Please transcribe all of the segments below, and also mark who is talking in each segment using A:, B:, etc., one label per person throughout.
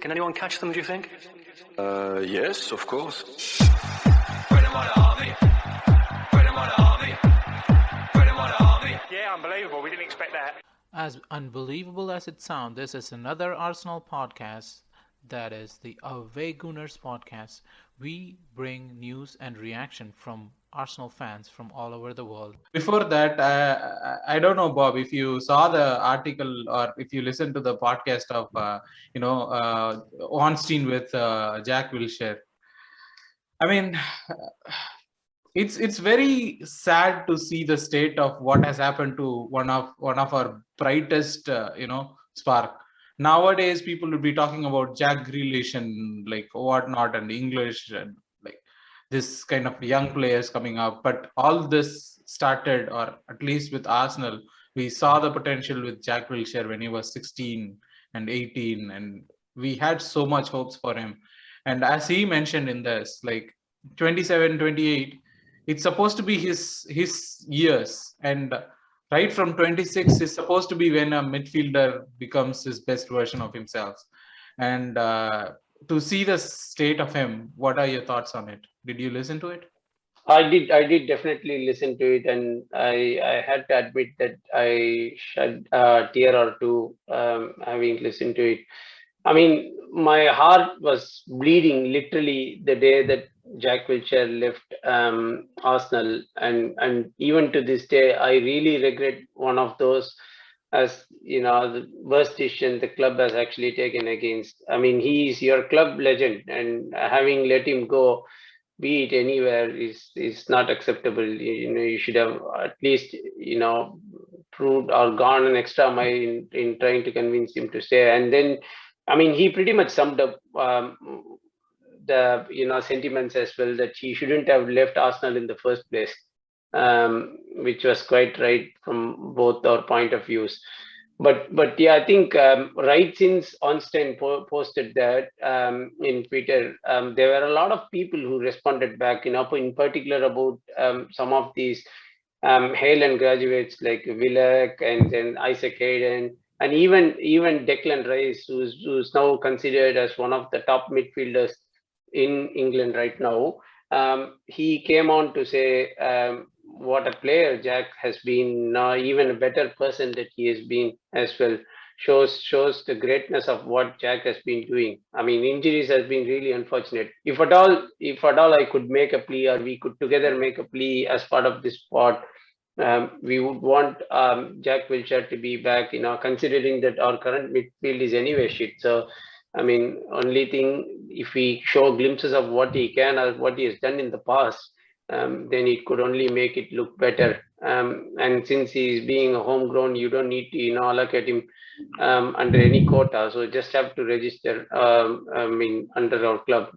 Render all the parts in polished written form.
A: Can anyone catch them, do you think?
B: Yes, of course.
A: Yeah, unbelievable. We didn't expect that.
C: As unbelievable as it sounds, this is another Arsenal podcast. That is the Away Gooners podcast. We bring news and reaction from Arsenal fans from all over the world. Before that, I don't know, Bob, if you saw the article or if you listened to the podcast of, Ornstein with Jack Wilshere. I mean, it's very sad to see the state of what has happened to one of our brightest spark. Nowadays people would be talking about Jack Grealish and like whatnot and English and like this kind of young players coming up, but all this started, or at least with Arsenal, we saw the potential with Jack Wilshere when he was 16 and 18, and we had so much hopes for him. And as he mentioned in this, like 27, 28, it's supposed to be his years, and right from 26 is supposed to be when a midfielder becomes his best version of himself. And to see the state of him, what are your thoughts on it? Did you listen to it?
D: I did definitely listen to it, and I had to admit that I shed a tear or two having listened to it. I mean, my heart was bleeding literally the day that Jack Wilshere left Arsenal, and even to this day, I really regret one of those, as you know, the worst decision the club has actually taken against. I mean, he is your club legend, and having let him go, be it anywhere, is not acceptable. You should have at least proved or gone an extra mile in trying to convince him to stay. And then, I mean, he pretty much summed up the sentiments as well, that he shouldn't have left Arsenal in the first place, which was quite right from both our point of views. But yeah, I think right since Ornstein posted that in Twitter, there were a lot of people who responded back, in particular about some of these Haaland graduates like Willock and then Isaac Hayden, and even Declan Rice, who's now considered as one of the top midfielders in England right now. He came on to say what a player Jack has been, even a better person that he has been as well. Shows the greatness of what Jack has been doing. I mean, injuries has been really unfortunate. If at all I could make a plea, or we could together make a plea as part of this pod, we would want Jack Wilshere to be back, considering that our current midfield is anyway shit. So, I mean, only thing, if we show glimpses of what he can or what he has done in the past, then it could only make it look better. And since he is being a homegrown, you don't need to, allocate him under any quota. So just have to register, under our club.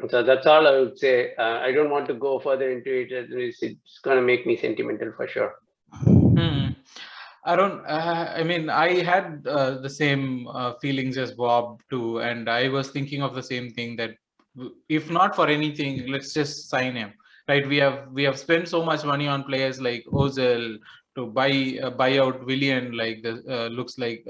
D: So that's all I would say. I don't want to go further into it. It's going to make me sentimental for sure.
C: I don't. I had the same feelings as Bob too, and I was thinking of the same thing, that if not for anything, let's just sign him. Right? We have spent so much money on players like Ozil to buy out Willian. Like looks like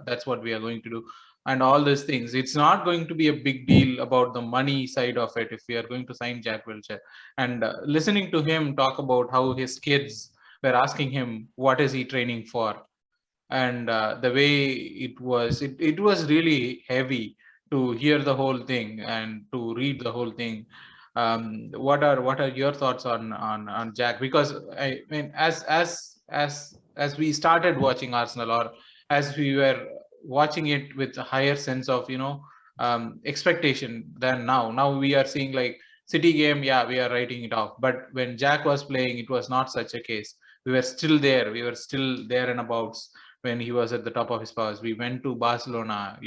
C: that's what we are going to do, and all these things. It's not going to be a big deal about the money side of it if we are going to sign Jack Wilshere. And listening to him talk about how his kids were asking him what is he training for, and the way it was really heavy to hear the whole thing and to read the whole thing. What are your thoughts on Jack? Because I mean, as we started watching Arsenal, or as we were watching it with a higher sense of expectation than now we are seeing like City game, yeah, we are writing it off, but when Jack was playing, it was not such a case. We were still there and abouts when he was at the top of his powers. We went to Barcelona,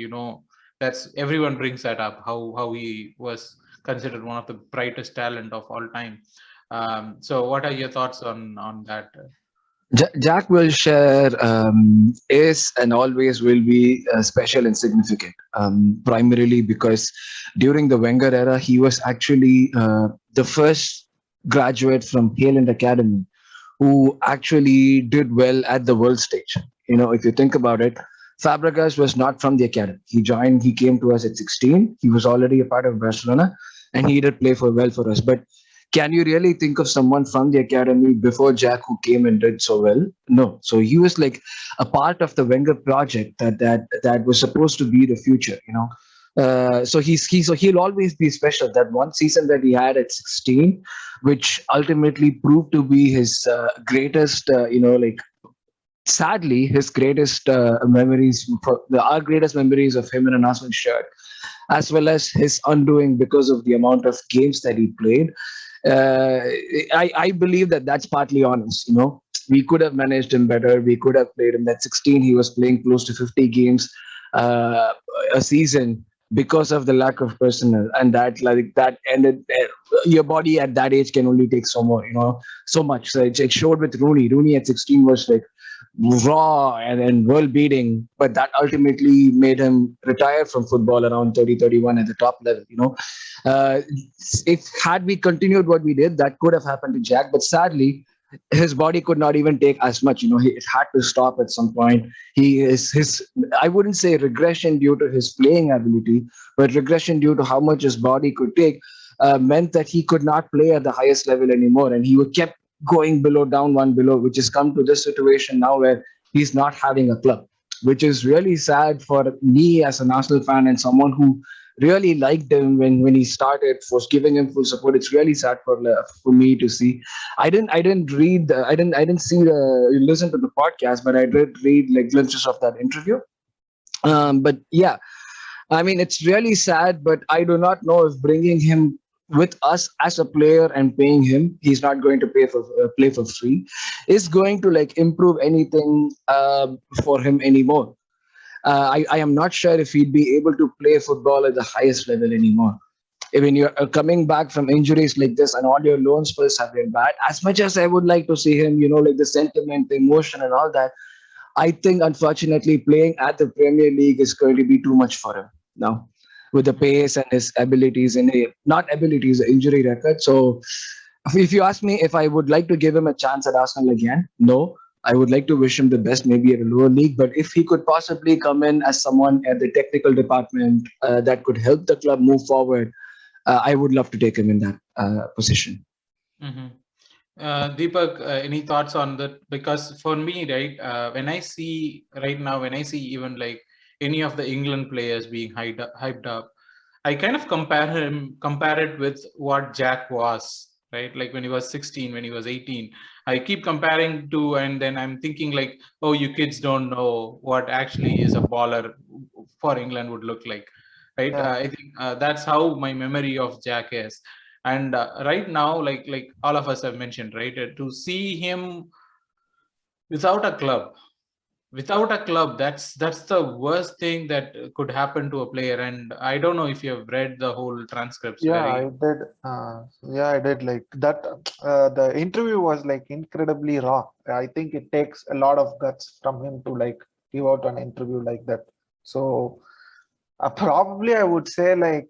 C: that's, everyone brings that up, how he was considered one of the brightest talent of all time. So what are your thoughts on that?
E: Jack Wilshere is and always will be special and significant, primarily because during the Wenger era, he was actually the first graduate from Haaland Academy who actually did well at the world stage. If you think about it, Fabregas was not from the academy. He came to us at 16. He was already a part of Barcelona, and he did play well for us. But can you really think of someone from the academy before Jack who came and did so well? No. So he was like a part of the Wenger project that was supposed to be the future. So he'll always be special. That one season that he had at 16, which ultimately proved to be his greatest, sadly, his greatest memories, our greatest memories of him in an Arsenal shirt, as well as his undoing because of the amount of games that he played. Uh, I believe that that's partly honest. We could have managed him better. We could have played him. At 16, he was playing close to 50 games uh, a season because of the lack of personnel, and that ended. Your body at that age can only take so more, so much. So it showed with Rooney. Rooney at 16 was like raw and world beating, but that ultimately made him retire from football around 30, 31 at the top level. uh, if had we continued what we did, that could have happened to Jack, but sadly his body could not even take as much. It had to stop at some point. He is his I wouldn't say regression due to his playing ability, but regression due to how much his body could take, meant that he could not play at the highest level anymore, and he would kept going below, down one below, which has come to this situation now where he's not having a club, which is really sad for me as an Arsenal fan and someone who really liked him when he started, was giving him full support. It's really sad for me to see. I didn't read I didn't see the listen to the podcast, but I did read like glimpses of that interview. But yeah, I mean, it's really sad, but I do not know if bringing him with us as a player and paying him, he's not going to play for free, is going to like improve anything for him anymore. I am not sure if he'd be able to play football at the highest level anymore. I mean, you're coming back from injuries like this, and all your loan spells have been bad. As much as I would like to see him, like the sentiment, the emotion, and all that, I think unfortunately playing at the Premier League is going to be too much for him now, with the pace and his abilities and not abilities, injury record. So if you ask me if I would like to give him a chance at Arsenal again, no. I would like to wish him the best, maybe at a lower league. But if he could possibly come in as someone at the technical department that could help the club move forward, I would love to take him in that position.
C: Mm-hmm. Deepak, any thoughts on that? Because for me, right, when I see even like any of the England players being hyped up, I kind of compare it with what Jack was, right? Like when he was 16, when he was 18, I keep comparing to, and then I'm thinking like, oh, you kids don't know what actually is a baller for England would look like, right?
F: Yeah.
C: I think that's how my memory of Jack is. And right now, like all of us have mentioned, right, to see him without a club, that's the worst thing that could happen to a player. And I don't know if you have read the whole transcripts.
F: Yeah, I did. Yeah, I did. Like that. The interview was like incredibly raw. I think it takes a lot of guts from him to like give out an interview like that. So probably I would say like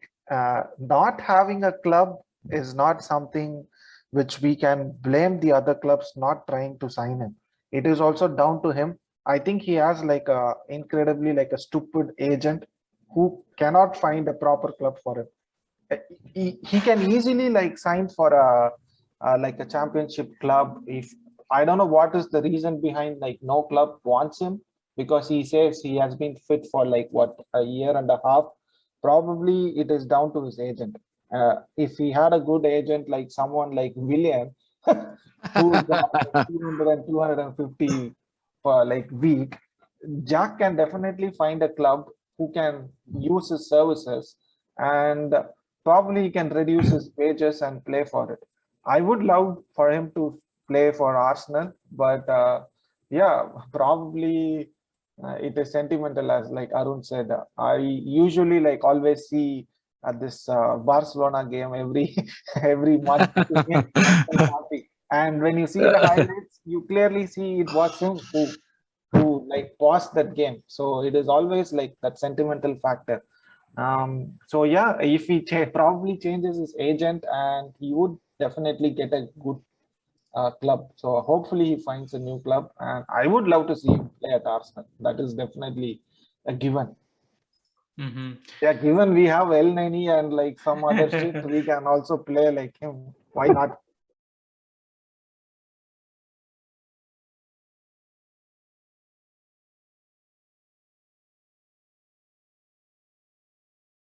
F: not having a club is not something which we can blame the other clubs not trying to sign him. It is also down to him. I think he has like a incredibly like a stupid agent who cannot find a proper club for him. He can easily like sign for a like a championship club. If I don't know what is the reason behind like no club wants him, because he says he has been fit for like what, a year and a half. Probably it is down to his agent. If he had a good agent like someone like William, who's got like 200 and 250 per like week, Jack can definitely find a club who can use his services, and probably he can reduce his wages and play for it. I would love for him to play for Arsenal, but yeah, probably it is sentimental, as like Arun said. I usually like always see at this Barcelona game every every month, and when you see the highlights, you clearly see it was him who like paused that game. So it is always like that sentimental factor. So yeah, if he probably changes his agent, and he would definitely get a good club. So hopefully he finds a new club, and I would love to see him play at Arsenal. That is definitely a given.
C: Mm-hmm.
F: Yeah, given we have El Nani and like some other shit, we can also play like him. Why not?